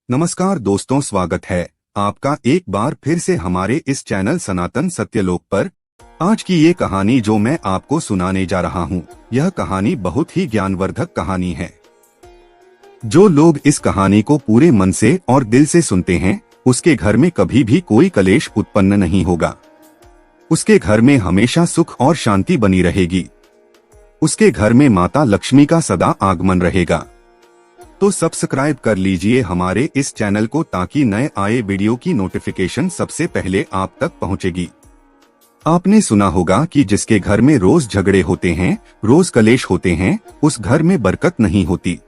नमस्कार दोस्तों, स्वागत है आपका एक बार फिर से हमारे इस चैनल सनातन सत्यलोक पर। आज की ये कहानी जो मैं आपको सुनाने जा रहा हूँ, यह कहानी बहुत ही ज्ञानवर्धक कहानी है। जो लोग इस कहानी को पूरे मन से और दिल से सुनते हैं, उसके घर में कभी भी कोई कलेश उत्पन्न नहीं होगा। उसके घर में हमेशा सुख और शांति बनी रहेगी। उसके घर में माता लक्ष्मी का सदा आगमन रहेगा। तो सब्सक्राइब कर लीजिए हमारे इस चैनल को, ताकि नए आए वीडियो की नोटिफिकेशन सबसे पहले आप तक पहुंचेगी। आपने सुना होगा कि जिसके घर में रोज झगड़े होते हैं, रोज कलेश होते हैं, उस घर में बरकत नहीं होती।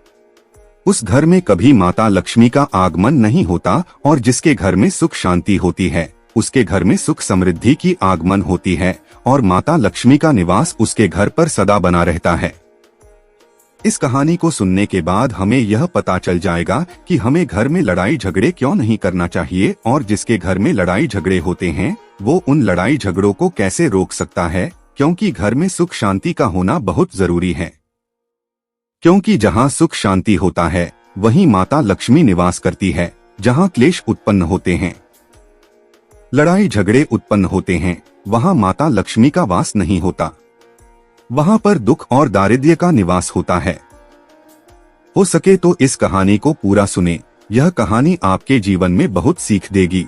उस घर में कभी माता लक्ष्मी का आगमन नहीं होता। और जिसके घर में सुख शांति होती है, उसके घर में सुख समृद्धि की आगमन होती है और माता लक्ष्मी का निवास उसके घर पर सदा बना रहता है। इस कहानी को सुनने के बाद हमें यह पता चल जाएगा कि हमें घर में लड़ाई झगड़े क्यों नहीं करना चाहिए, और जिसके घर में लड़ाई झगड़े होते हैं वो उन लड़ाई झगड़ों को कैसे रोक सकता है, क्योंकि घर में सुख शांति का होना बहुत जरूरी है। क्योंकि जहाँ सुख शांति होता है वहीं माता लक्ष्मी निवास करती है। जहाँ क्लेश उत्पन्न होते हैं, लड़ाई झगड़े उत्पन्न होते हैं, वहाँ माता लक्ष्मी का वास नहीं होता। वहां पर दुख और दारिद्र्य का निवास होता है। हो सके तो इस कहानी को पूरा सुने। यह कहानी आपके जीवन में बहुत सीख देगी।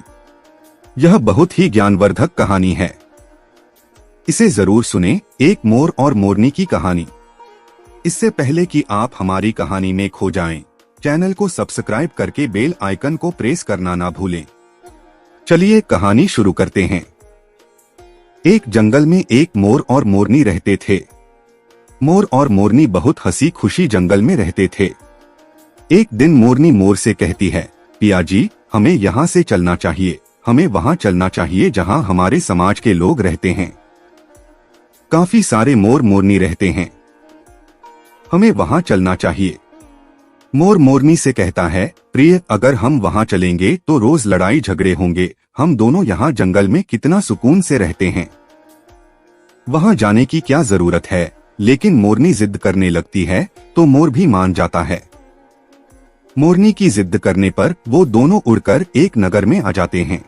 यह बहुत ही ज्ञानवर्धक कहानी है, इसे जरूर सुने। एक मोर और मोरनी की कहानी। इससे पहले कि आप हमारी कहानी में खो जाएं, चैनल को सब्सक्राइब करके बेल आइकन को प्रेस करना ना भूलें। चलिए कहानी शुरू करते हैं। एक जंगल में एक मोर और मोरनी रहते थे। मोर और मोरनी बहुत हंसी खुशी जंगल में रहते थे। एक दिन मोरनी मोर से कहती है, पिया जी, हमें यहाँ से चलना चाहिए। हमें वहाँ चलना चाहिए जहाँ हमारे समाज के लोग रहते हैं। काफी सारे मोर मोरनी रहते हैं। हमें वहाँ चलना चाहिए। मोर मोरनी से कहता है, प्रिय, अगर हम वहाँ चलेंगे तो रोज लड़ाई झगड़े होंगे। हम दोनों यहाँ जंगल में कितना सुकून से रहते हैं। वहाँ जाने की क्या जरूरत है। लेकिन मोरनी जिद करने लगती है तो मोर भी मान जाता है। मोरनी की जिद करने पर वो दोनों उड़कर एक नगर में आ जाते हैं।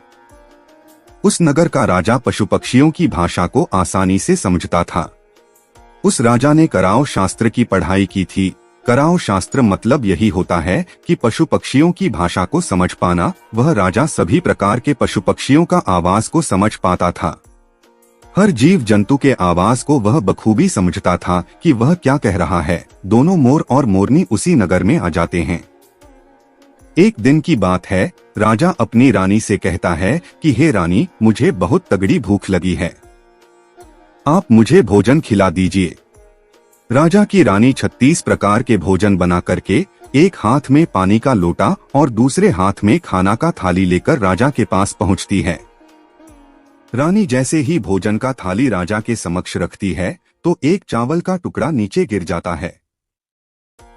उस नगर का राजा पशु पक्षियों की भाषा को आसानी से समझता था। उस राजा ने कराओ शास्त्र की पढ़ाई की थी। कराओ शास्त्र मतलब यही होता है कि पशु पक्षियों की भाषा को समझ पाना। वह राजा सभी प्रकार के पशु पक्षियों का आवाज को समझ पाता था। हर जीव जंतु के आवाज को वह बखूबी समझता था कि वह क्या कह रहा है। दोनों मोर और मोरनी उसी नगर में आ जाते हैं। एक दिन की बात है। राजा अपनी रानी से कहता है कि हे रानी, मुझे बहुत तगड़ी भूख लगी है, आप मुझे भोजन खिला दीजिए। राजा की रानी 36 प्रकार के भोजन बना करके एक हाथ में पानी का लोटा और दूसरे हाथ में खाना का थाली लेकर राजा के पास पहुंचती है। रानी जैसे ही भोजन का थाली राजा के समक्ष रखती है तो एक चावल का टुकड़ा नीचे गिर जाता है।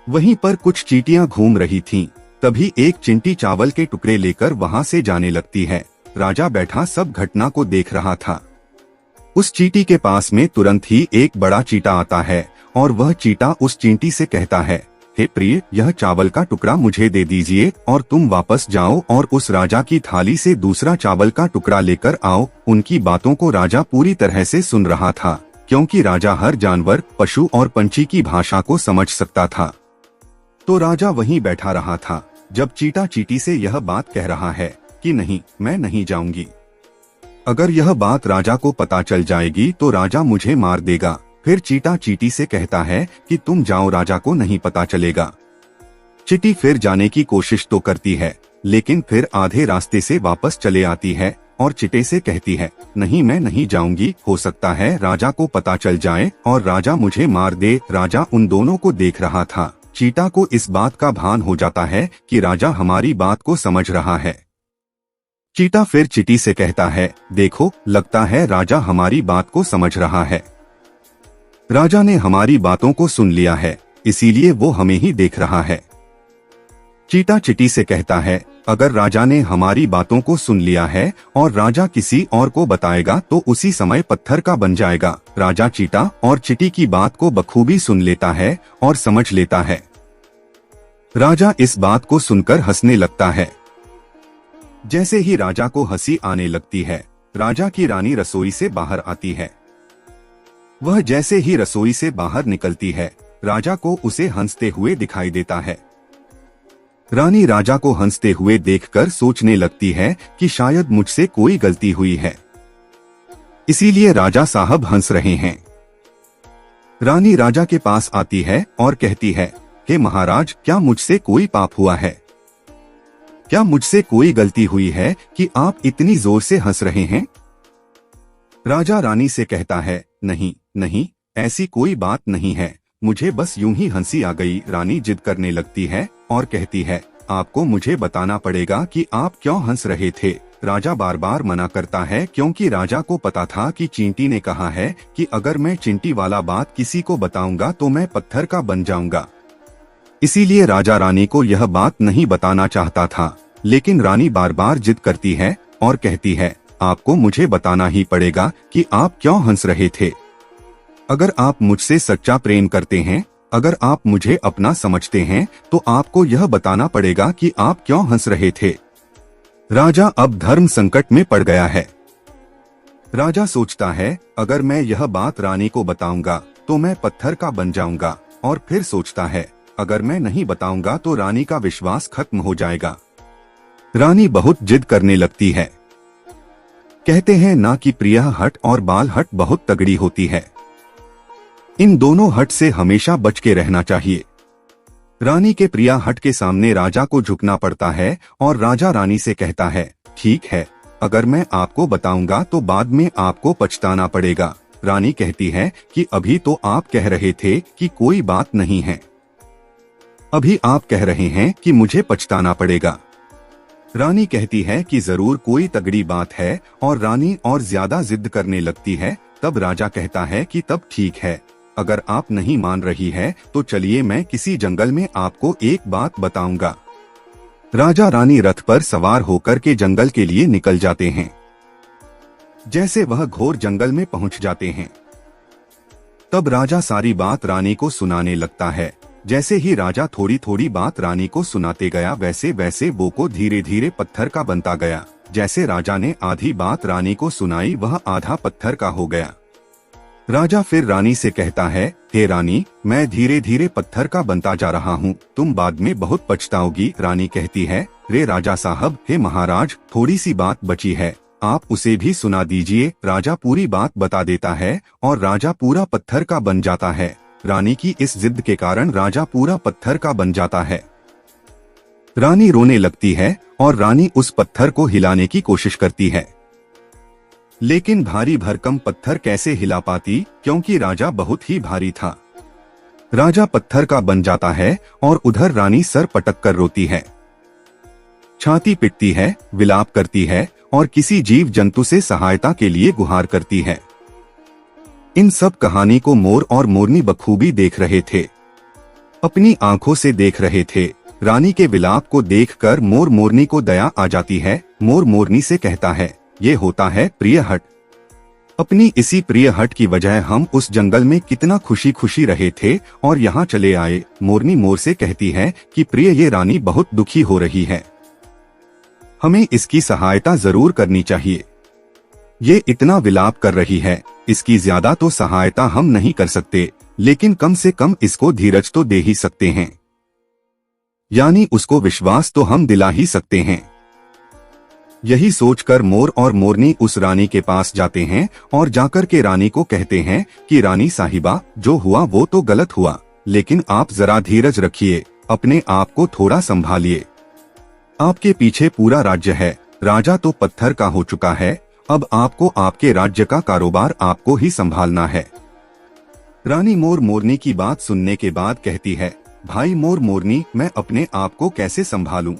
वहीं पर कुछ चींटियां घूम रही थीं। तभी एक चिंटी चावल के टुकड़े लेकर वहां से जाने लगती है। राजा बैठा सब घटना को देख रहा था। उस चींटी के पास में तुरंत ही एक बड़ा चींटा आता है और वह चींटा उस चींटी से कहता है, हे प्रिय, यह चावल का टुकड़ा मुझे दे दीजिए और तुम वापस जाओ और उस राजा की थाली से दूसरा चावल का टुकड़ा लेकर आओ। उनकी बातों को राजा पूरी तरह से सुन रहा था, क्योंकि राजा हर जानवर, पशु और पंछी की भाषा को समझ सकता था। तो राजा वहीं बैठा रहा था जब चींटा चींटी से यह बात कह रहा है कि नहीं, मैं नहीं जाऊंगी। अगर यह बात राजा को पता चल जाएगी तो राजा मुझे मार देगा। फिर चींटा चींटी से कहता है कि तुम जाओ, राजा को नहीं पता चलेगा। चींटी फिर जाने की कोशिश तो करती है, लेकिन फिर आधे रास्ते से वापस चले आती है और चींटे से कहती है, नहीं, मैं नहीं जाऊंगी। हो सकता है राजा को पता चल जाए और राजा मुझे मार दे। राजा उन दोनों को देख रहा था। चींटा को इस बात का भान हो जाता है कि राजा हमारी बात को समझ रहा है। चींटा फिर चींटी से कहता है, देखो, लगता है राजा हमारी बात को समझ रहा है। राजा ने हमारी बातों को सुन लिया है, इसीलिए वो हमें ही देख रहा है। चींटा चींटी से कहता है, अगर राजा ने हमारी बातों को सुन लिया है और राजा किसी और को बताएगा तो उसी समय पत्थर का बन जाएगा। राजा चींटा और चींटी की बात को बखूबी सुन लेता है और समझ लेता है। राजा इस बात को सुनकर हंसने लगता है। जैसे ही राजा को हंसी आने लगती है, राजा की रानी रसोई से बाहर आती है। वह जैसे ही रसोई से बाहर निकलती है, राजा को उसे हंसते हुए दिखाई देता है। रानी राजा को हंसते हुए देखकर सोचने लगती है कि शायद मुझसे कोई गलती हुई है, इसीलिए राजा साहब हंस रहे हैं। रानी राजा के पास आती है और कहती है, हे महाराज, क्या मुझसे कोई पाप हुआ है? क्या मुझसे कोई गलती हुई है कि आप इतनी जोर से हंस रहे हैं? राजा रानी से कहता है, नहीं नहीं, ऐसी कोई बात नहीं है, मुझे बस यूं ही हंसी आ गई। रानी जिद करने लगती है और कहती है, आपको मुझे बताना पड़ेगा कि आप क्यों हंस रहे थे। राजा बार बार मना करता है, क्योंकि राजा को पता था कि चींटी ने कहा है कि अगर मैं चिंटी वाला बात किसी को बताऊंगा तो मैं पत्थर का बन जाऊंगा। इसीलिए राजा रानी को यह बात नहीं बताना चाहता था, लेकिन रानी बार बार जिद करती है और कहती है, आपको मुझे बताना ही पड़ेगा कि आप क्यों हंस रहे थे। अगर आप मुझसे सच्चा प्रेम करते हैं, अगर आप मुझे अपना समझते हैं, तो आपको यह बताना पड़ेगा कि आप क्यों हंस रहे थे। राजा अब धर्म संकट में पड़ गया है। राजा सोचता है, अगर मैं यह बात रानी को बताऊंगा तो मैं पत्थर का बन जाऊंगा, और फिर सोचता है, अगर मैं नहीं बताऊंगा तो रानी का विश्वास खत्म हो जाएगा। रानी बहुत जिद करने लगती है। कहते हैं ना कि प्रिया हट और बाल हट बहुत तगड़ी होती है। इन दोनों हट से हमेशा बच के रहना चाहिए। रानी के प्रिया हट के सामने राजा को झुकना पड़ता है और राजा रानी से कहता है, ठीक है, अगर मैं आपको बताऊंगा तो बाद में आपको पछताना पड़ेगा। रानी कहती है कि अभी तो आप कह रहे थे कि कोई बात नहीं है, अभी आप कह रहे हैं कि मुझे पछताना पड़ेगा। रानी कहती है कि जरूर कोई तगड़ी बात है, और रानी और ज्यादा जिद करने लगती है। तब राजा कहता है कि तब ठीक है, अगर आप नहीं मान रही है तो चलिए मैं किसी जंगल में आपको एक बात बताऊंगा। राजा रानी रथ पर सवार होकर के जंगल के लिए निकल जाते हैं। जैसे वह घोर जंगल में पहुंच जाते हैं, तब राजा सारी बात रानी को सुनाने लगता है। जैसे ही राजा थोड़ी थोड़ी बात रानी को सुनाते गया, वैसे वैसे वो को धीरे धीरे पत्थर का बनता गया। जैसे राजा ने आधी बात रानी को सुनाई, वह आधा पत्थर का हो गया। राजा फिर रानी से कहता है, हे रानी, मैं धीरे धीरे पत्थर का बनता जा रहा हूँ, तुम बाद में बहुत पछताओगी। रानी कहती है, रे राजा साहब, हे महाराज, थोड़ी सी बात बची है, आप उसे भी सुना दीजिए। राजा पूरी बात बता देता है और राजा पूरा पत्थर का बन जाता है। रानी की इस जिद के कारण राजा पूरा पत्थर का बन जाता है। रानी रोने लगती है और रानी उस पत्थर को हिलाने की कोशिश करती है, लेकिन भारी भरकम पत्थर कैसे हिला पाती, क्योंकि राजा बहुत ही भारी था। राजा पत्थर का बन जाता है और उधर रानी सर पटक कर रोती है, छाती पिटती है, विलाप करती है और किसी जीव जंतु से सहायता के लिए गुहार करती है। इन सब कहानी को मोर और मोरनी बखूबी देख रहे थे, अपनी आंखों से देख रहे थे। रानी के विलाप को देखकर मोर मोरनी को दया आ जाती है। मोर मोरनी से कहता है, ये होता है प्रिय हट। अपनी इसी प्रिय हट की वजह हम उस जंगल में कितना खुशी खुशी रहे थे और यहाँ चले आए। मोरनी मोर से कहती है कि प्रिय, ये रानी बहुत दुखी हो रही है, हमें इसकी सहायता जरूर करनी चाहिए। ये इतना विलाप कर रही है, इसकी ज्यादा तो सहायता हम नहीं कर सकते, लेकिन कम से कम इसको धीरज तो दे ही सकते हैं, यानी उसको विश्वास तो हम दिला ही सकते हैं। यही सोचकर मोर और मोरनी उस रानी के पास जाते हैं और जाकर के रानी को कहते हैं कि रानी साहिबा, जो हुआ वो तो गलत हुआ, लेकिन आप जरा धीरज रखिए, अपने आप को थोड़ा संभालिए। आपके पीछे पूरा राज्य है, राजा तो पत्थर का हो चुका है, अब आपको आपके राज्य का कारोबार आपको ही संभालना है। रानी मोर मोरनी की बात सुनने के बाद कहती है, भाई मोर मोरनी, मैं अपने आप को कैसे संभालूं,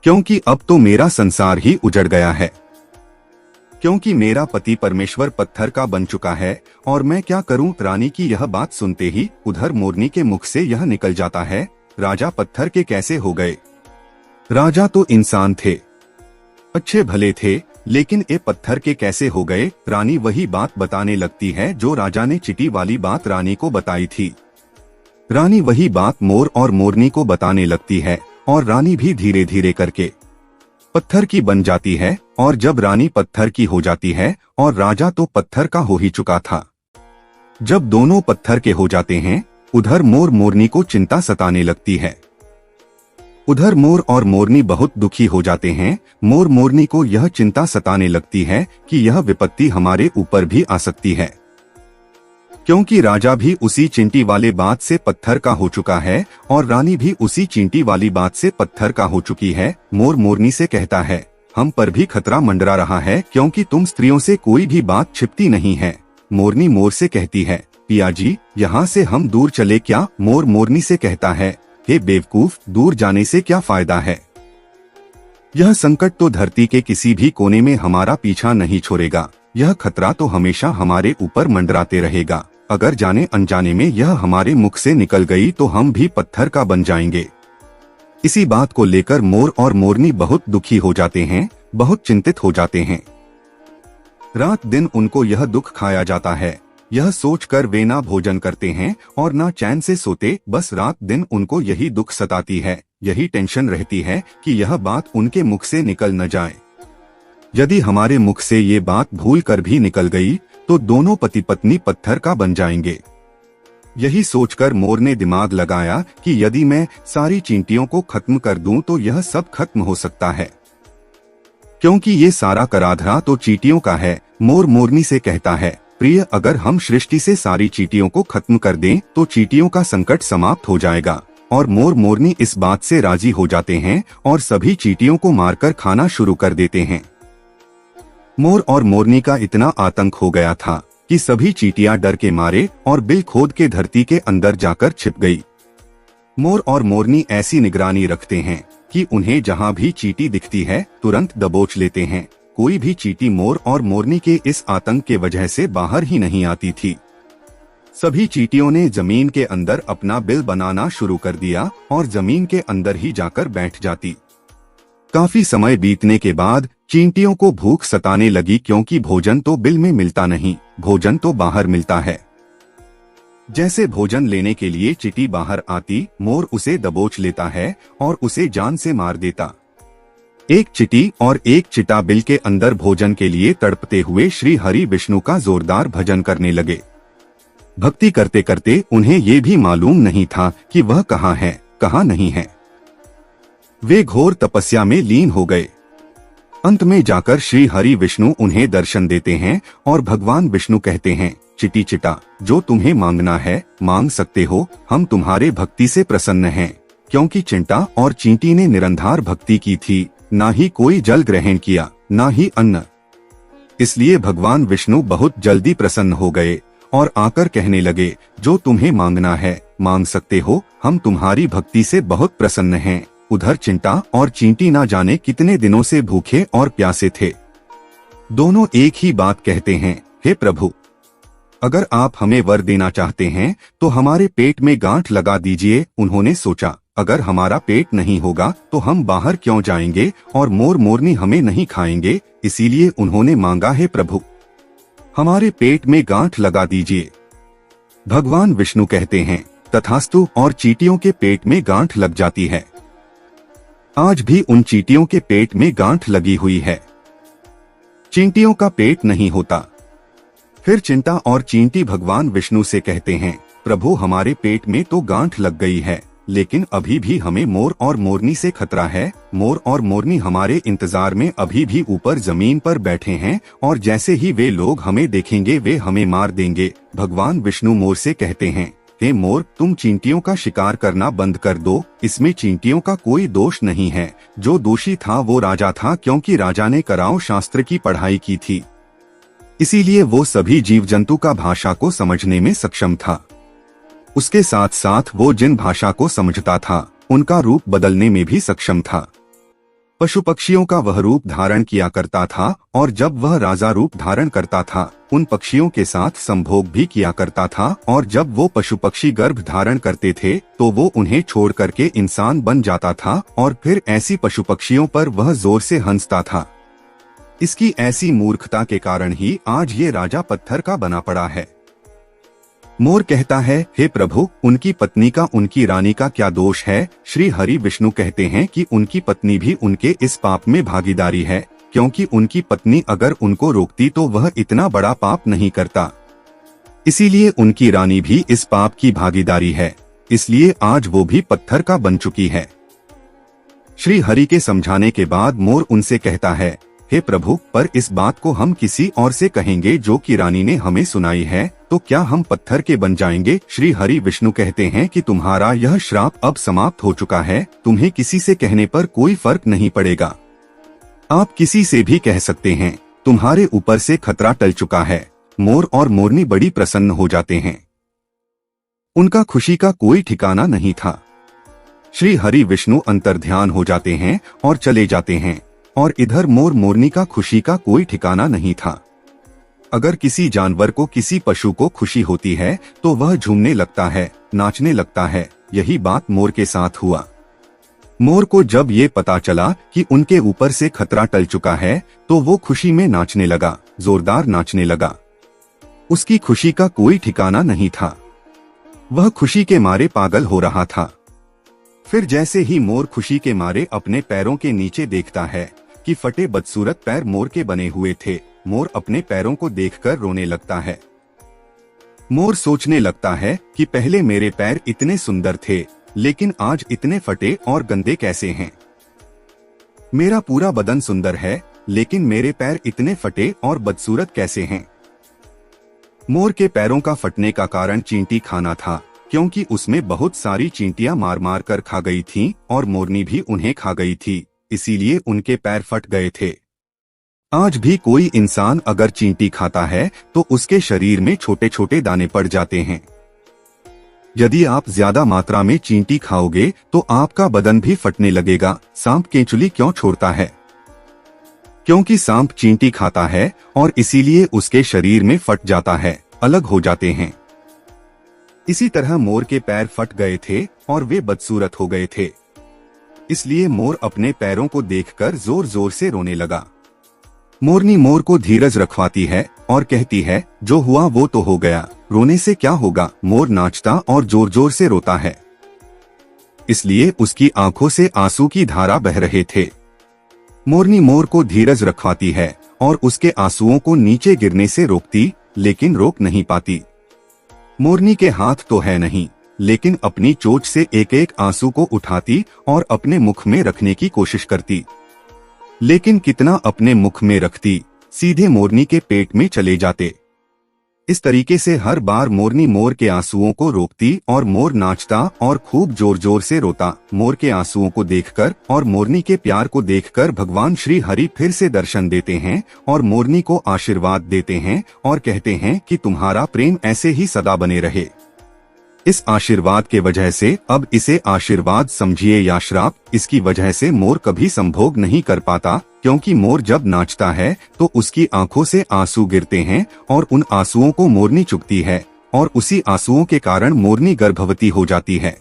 क्योंकि अब तो मेरा संसार ही उजड़ गया है, क्योंकि मेरा पति परमेश्वर पत्थर का बन चुका है, और मैं क्या करूं। रानी की यह बात सुनते ही उधर मोरनी के मुख से यह निकल जाता है, राजा पत्थर के कैसे हो गए? राजा तो इंसान थे, अच्छे भले थे, लेकिन ये पत्थर के कैसे हो गए? रानी वही बात बताने लगती है जो राजा ने चींटी वाली बात रानी को बताई थी। रानी वही बात मोर और मोरनी को बताने लगती है और रानी भी धीरे धीरे करके पत्थर की बन जाती है। और जब रानी पत्थर की हो जाती है और राजा तो पत्थर का हो ही चुका था। जब दोनों पत्थर के हो जाते हैं, उधर मोर मोरनी को चिंता सताने लगती है। उधर मोर और मोरनी बहुत दुखी हो जाते हैं। मोर मोरनी को यह चिंता सताने लगती है कि यह विपत्ति हमारे ऊपर भी आ सकती है, क्योंकि राजा भी उसी चींटी वाले बात से पत्थर का हो चुका है और रानी भी उसी चींटी वाली बात से पत्थर का हो चुकी है। मोर मोरनी से कहता है, हम पर भी खतरा मंडरा रहा है, क्योंकि तुम स्त्रियों से कोई भी बात छिपती नहीं है। मोरनी मोर से कहती है, पिया जी, यहाँ से हम दूर चले क्या? मोर मोरनी से कहता है, हे बेवकूफ, दूर जाने से क्या फायदा है? यह संकट तो धरती के किसी भी कोने में हमारा पीछा नहीं छोड़ेगा। यह खतरा तो हमेशा हमारे ऊपर मंडराते रहेगा। अगर जाने अनजाने में यह हमारे मुख से निकल गई तो हम भी पत्थर का बन जाएंगे। इसी बात को लेकर मोर और मोरनी बहुत दुखी हो जाते हैं, बहुत चिंतित हो जाते हैं। रात दिन उनको यह दुख खाया जाता है। यह सोचकर वे ना भोजन करते हैं और ना चैन से सोते। बस रात दिन उनको यही दुख सताती है, यही टेंशन रहती है कि यह बात उनके मुख से निकल न जाए। यदि हमारे मुख से ये बात भूल कर भी निकल गई तो दोनों पति पत्नी पत्थर का बन जाएंगे। यही सोचकर मोर ने दिमाग लगाया कि यदि मैं सारी चींटियों को खत्म कर दूं तो यह सब खत्म हो सकता है, क्योंकि ये सारा कराधरा तो चींटियों का है। मोर मोरनी से कहता है, प्रिय, अगर हम सृष्टि से सारी चींटियों को खत्म कर दें तो चींटियों का संकट समाप्त हो जाएगा। और मोर मोरनी इस बात से राजी हो जाते हैं और सभी चींटियों को मारकर खाना शुरू कर देते हैं। मोर और मोरनी का इतना आतंक हो गया था कि सभी चींटियां डर के मारे और बिल खोद के धरती के अंदर जाकर छिप गई। मोर और मोरनी ऐसी निगरानी रखते हैं कि उन्हें जहां भी चींटी दिखती है तुरंत दबोच लेते हैं। कोई भी चींटी मोर और मोरनी के इस आतंक के वजह से बाहर ही नहीं आती थी। सभी चींटियों ने जमीन के अंदर अपना बिल बनाना शुरू कर दिया और जमीन के अंदर ही जाकर बैठ जाती। काफी समय बीतने के बाद चींटियों को भूख सताने लगी, क्योंकि भोजन तो बिल में मिलता नहीं, भोजन तो बाहर मिलता है। जैसे भोजन लेने के लिए चींटी बाहर आती, मोर उसे दबोच लेता है और उसे जान से मार देता। एक चींटी और एक चीता बिल के अंदर भोजन के लिए तड़पते हुए श्री हरि विष्णु का जोरदार भजन करने लगे। भक्ति करते करते उन्हें ये भी मालूम नहीं था कि वह कहाँ है, कहाँ नहीं है। वे घोर तपस्या में लीन हो गए। अंत में जाकर श्री हरि विष्णु उन्हें दर्शन देते हैं और भगवान विष्णु कहते हैं, चिटी चिटा, जो तुम्हें मांगना है मांग सकते हो, हम तुम्हारे भक्ति से प्रसन्न हैं। क्योंकि चिंटा और चींटी ने निरंधार भक्ति की थी, ना ही कोई जल ग्रहण किया, ना ही अन्न। इसलिए भगवान विष्णु बहुत जल्दी प्रसन्न हो गए और आकर कहने लगे, जो तुम्हें मांगना है मांग सकते हो, हम तुम्हारी भक्ति से बहुत प्रसन्न हैं। उधर चिंटा और चींटी ना जाने कितने दिनों से भूखे और प्यासे थे। दोनों एक ही बात कहते हैं, हे प्रभु, अगर आप हमें वर देना चाहते हैं तो हमारे पेट में गांठ लगा दीजिए। उन्होंने सोचा, अगर हमारा पेट नहीं होगा तो हम बाहर क्यों जाएंगे और मोर मोरनी हमें नहीं खाएंगे। इसीलिए उन्होंने मांगा, हे प्रभु, हमारे पेट में गांठ लगा दीजिए। भगवान विष्णु कहते हैं, तथास्तु, और चींटियों के पेट में गांठ लग जाती है। आज भी उन चींटियों के पेट में गांठ लगी हुई है। चींटियों का पेट नहीं होता। फिर चिंटा और चींटी भगवान विष्णु से कहते हैं, प्रभु, हमारे पेट में तो गांठ लग गई है, लेकिन अभी भी हमें मोर और मोरनी से खतरा है। मोर और मोरनी हमारे इंतजार में अभी भी ऊपर जमीन पर बैठे हैं और जैसे ही वे लोग हमें देखेंगे वे हमें मार देंगे। भगवान विष्णु मोर से कहते हैं, हे मोर, तुम चींटियों का शिकार करना बंद कर दो। इसमें चींटियों का कोई दोष नहीं है। जो दोषी था वो राजा था, क्योंकि राजा ने कराओ शास्त्र की पढ़ाई की थी, इसीलिए वो सभी जीव जंतु का भाषा को समझने में सक्षम था। उसके साथ साथ वो जिन भाषा को समझता था उनका रूप बदलने में भी सक्षम था। पशु पक्षियों का वह रूप धारण किया करता था और जब वह राजा रूप धारण करता था उन पक्षियों के साथ संभोग भी किया करता था, और जब वो पशु पक्षी गर्भ धारण करते थे तो वो उन्हें छोड़ करके इंसान बन जाता था और फिर ऐसी पशु पक्षियों पर वह जोर से हंसता था। इसकी ऐसी मूर्खता के कारण ही आज ये राजा पत्थर का बना पड़ा है। मोर कहता है, हे प्रभु, उनकी पत्नी का उनकी रानी का क्या दोष है। श्री हरि विष्णु कहते हैं कि उनकी पत्नी भी उनके इस पाप में भागीदारी है, क्योंकि उनकी पत्नी अगर उनको रोकती तो वह इतना बड़ा पाप नहीं करता। इसीलिए उनकी रानी भी इस पाप की भागीदारी है, इसलिए आज वो भी पत्थर का बन चुकी है। श्री हरि के समझाने के बाद मोर उनसे कहता है, हे प्रभु, पर इस बात को हम किसी और से कहेंगे जो कि रानी ने हमें सुनाई है, तो क्या हम पत्थर के बन जाएंगे। श्री हरि विष्णु कहते हैं कि तुम्हारा यह श्राप अब समाप्त हो चुका है, तुम्हें किसी से कहने पर कोई फर्क नहीं पड़ेगा। आप किसी से भी कह सकते हैं, तुम्हारे ऊपर से खतरा टल चुका है। मोर और मोरनी बड़ी प्रसन्न हो जाते हैं। उनका खुशी का कोई ठिकाना नहीं था। श्री हरि विष्णु अंतर्ध्यान हो जाते हैं और चले जाते हैं, और इधर मोर मोरनी का खुशी का कोई ठिकाना नहीं था। अगर किसी जानवर को, किसी पशु को खुशी होती है तो वह झूमने लगता है, नाचने लगता है। यही बात मोर के साथ हुआ। मोर को जब ये पता चला कि उनके ऊपर से खतरा टल चुका है, तो वो खुशी में नाचने लगा, जोरदार नाचने लगा। उसकी खुशी का कोई ठिकाना नहीं था। वह खुशी के मारे पागल हो रहा था। फिर जैसे ही मोर खुशी के मारे अपने पैरों के नीचे देखता है कि फटे बदसूरत पैर मोर के बने हुए थे, मोर अपने पैरों को देखकर रोने लगता है। मोर सोचने लगता है कि पहले मेरे पैर इतने सुंदर थे, लेकिन आज इतने फटे और गंदे कैसे हैं। मेरा पूरा बदन सुंदर है, लेकिन मेरे पैर इतने फटे और बदसूरत कैसे हैं। मोर के पैरों का फटने का कारण चींटी खाना था, क्योंकि उसमें बहुत सारी चींटियां मार मार कर खा गई थीं और मोरनी भी उन्हें खा गई थी, इसीलिए उनके पैर फट गए थे। आज भी कोई इंसान अगर चींटी खाता है तो उसके शरीर में छोटे छोटे दाने पड़ जाते हैं। यदि आप ज्यादा मात्रा में चींटी खाओगे तो आपका बदन भी फटने लगेगा। सांप केंचुली क्यों छोड़ता है? क्योंकि सांप चींटी खाता है और इसीलिए उसके शरीर में फट जाता है, अलग हो जाते हैं। इसी तरह मोर के पैर फट गए थे और वे बदसूरत हो गए थे। इसलिए मोर अपने पैरों को देखकर जोर जोर से रोने लगा। मोरनी मोर को धीरज रखवाती है और कहती है, जो हुआ वो तो हो गया, रोने से क्या होगा। मोर नाचता और जोर जोर से रोता है, इसलिए उसकी आंखों से आंसू की धारा बह रहे थे। मोरनी मोर को धीरज रखवाती है और उसके आंसुओं को नीचे गिरने से रोकती, लेकिन रोक नहीं पाती। मोरनी के हाथ तो है नहीं, लेकिन अपनी चोंच से एक एक आंसू को उठाती और अपने मुख में रखने की कोशिश करती। लेकिन कितना अपने मुख में रखती, सीधे मोरनी के पेट में चले जाते। इस तरीके से हर बार मोरनी मोर के आंसुओं को रोकती और मोर नाचता और खूब जोर जोर से रोता। मोर के आंसुओं को देखकर और मोरनी के प्यार को देखकर भगवान श्री हरि फिर से दर्शन देते हैं और मोरनी को आशीर्वाद देते हैं और कहते हैं कि तुम्हारा प्रेम ऐसे ही सदा बने रहे। इस आशीर्वाद के वजह से अब इसे आशीर्वाद समझिए या श्राप, इसकी वजह से मोर कभी संभोग नहीं कर पाता, क्योंकि मोर जब नाचता है तो उसकी आंखों से आंसू गिरते हैं और उन आंसुओं को मोरनी चुगती है और उसी आंसुओं के कारण मोरनी गर्भवती हो जाती है।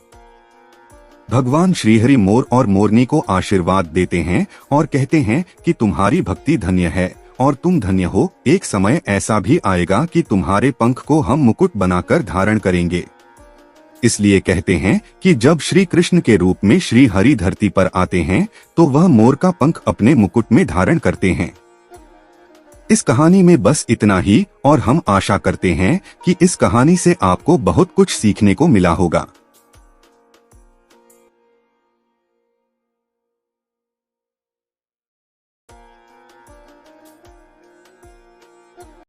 भगवान श्रीहरि मोर और मोरनी को आशीर्वाद देते हैं और कहते हैं कि तुम्हारी भक्ति धन्य है और तुम धन्य हो। एक समय ऐसा भी आएगा कि तुम्हारे पंख को हम मुकुट बनाकर धारण करेंगे। इसलिए कहते हैं कि जब श्री कृष्ण के रूप में श्री हरि धरती पर आते हैं तो वह मोर का पंख अपने मुकुट में धारण करते हैं। इस कहानी में बस इतना ही, और हम आशा करते हैं कि इस कहानी से आपको बहुत कुछ सीखने को मिला होगा।